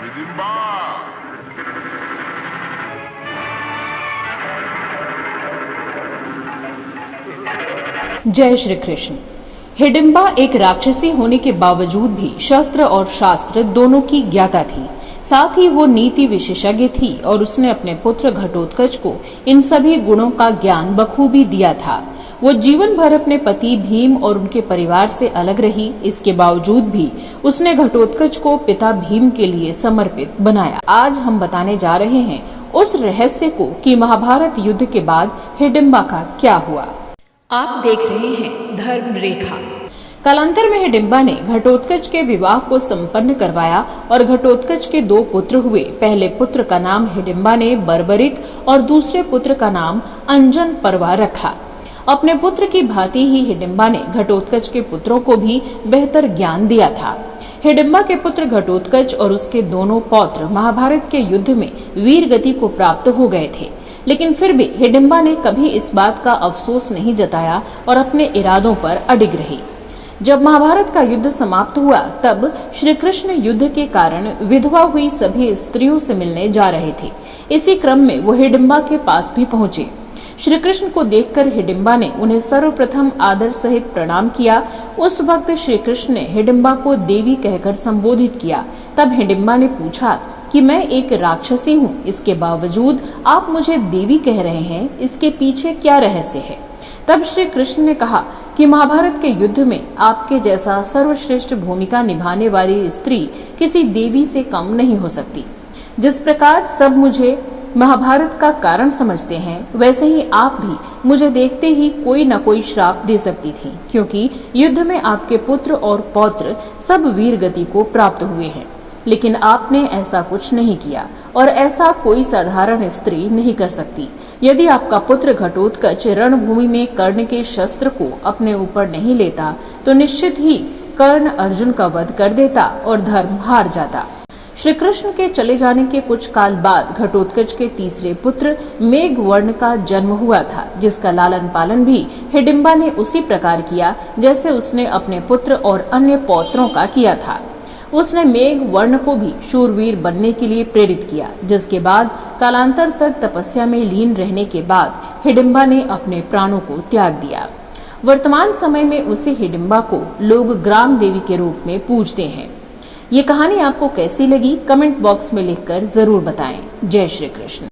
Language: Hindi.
हिडिंबा। जय श्री कृष्ण। हिडिंबा एक राक्षसी होने के बावजूद भी शस्त्र और शास्त्र दोनों की ज्ञाता थी। साथ ही वो नीति विशेषज्ञ थी और उसने अपने पुत्र घटोत्कच को इन सभी गुणों का ज्ञान बखूबी दिया था। वो जीवन भर अपने पति भीम और उनके परिवार से अलग रही। इसके बावजूद भी उसने घटोत्कच को पिता भीम के लिए समर्पित बनाया। आज हम बताने जा रहे हैं उस रहस्य को कि महाभारत युद्ध के बाद हिडिंबा का क्या हुआ। आप देख रहे हैं धर्म रेखा। कालांतर में हिडिंबा ने घटोत्कच के विवाह को संपन्न करवाया और घटोत्कच के 2 पुत्र हुए। पहले पुत्र का नाम हिडिंबा ने बर्बरिक और दूसरे पुत्र का नाम अंजन पर्वा रखा। अपने पुत्र की भांति ही हिडिंबा ने घटोत्कच के पुत्रों को भी बेहतर ज्ञान दिया था। हिडिंबा के पुत्र घटोत्कच और उसके दोनों पौत्र महाभारत के युद्ध में वीर गति को प्राप्त हो गए थे, लेकिन फिर भी हिडिंबा ने कभी इस बात का अफसोस नहीं जताया और अपने इरादों पर अडिग रही। जब महाभारत का युद्ध समाप्त हुआ तब श्री कृष्ण युद्ध के कारण विधवा हुई सभी स्त्रियों से मिलने जा रहे थे। इसी क्रम में वो हिडिंबा के पास भी पहुंचे। श्री कृष्ण को देखकर हिडिंबा ने उन्हें सर्वप्रथम आदर सहित प्रणाम किया। उस वक्त श्री कृष्ण ने हिडिंबा को देवी कहकर संबोधित किया। तब हिडिंबा ने पूछा कि मैं एक राक्षसी हूँ, इसके बावजूद आप मुझे देवी कह रहे हैं, इसके पीछे क्या रहस्य है? तब श्री कृष्ण ने कहा कि महाभारत के युद्ध में आपके जैसा सर्वश्रेष्ठ भूमिका निभाने वाली स्त्री किसी देवी से कम नहीं हो सकती। जिस प्रकार सब मुझे महाभारत का कारण समझते हैं, वैसे ही आप भी मुझे देखते ही कोई न कोई श्राप दे सकती थी, क्योंकि युद्ध में आपके पुत्र और पौत्र सब वीर गति को प्राप्त हुए हैं। लेकिन आपने ऐसा कुछ नहीं किया और ऐसा कोई साधारण स्त्री नहीं कर सकती। यदि आपका पुत्र घटोत्कच रणभूमि में कर्ण के शस्त्र को अपने ऊपर नहीं लेता तो निश्चित ही कर्ण अर्जुन का वध कर देता और धर्म हार जाता। श्री कृष्ण के चले जाने के कुछ काल बाद घटोत्कच के तीसरे पुत्र मेघवर्ण का जन्म हुआ था, जिसका लालन पालन भी हिडिंबा ने उसी प्रकार किया जैसे उसने अपने पुत्र और अन्य पौत्रों का किया था। उसने मेघवर्ण को भी शूरवीर बनने के लिए प्रेरित किया, जिसके बाद कालांतर तक तपस्या में लीन रहने के बाद हिडिंबा ने अपने प्राणों को त्याग दिया। वर्तमान समय में उसे हिडिंबा को लोग ग्राम देवी के रूप में पूजते हैं। ये कहानी आपको कैसी लगी कमेंट बॉक्स में लिखकर जरूर बताएं। जय श्री कृष्ण।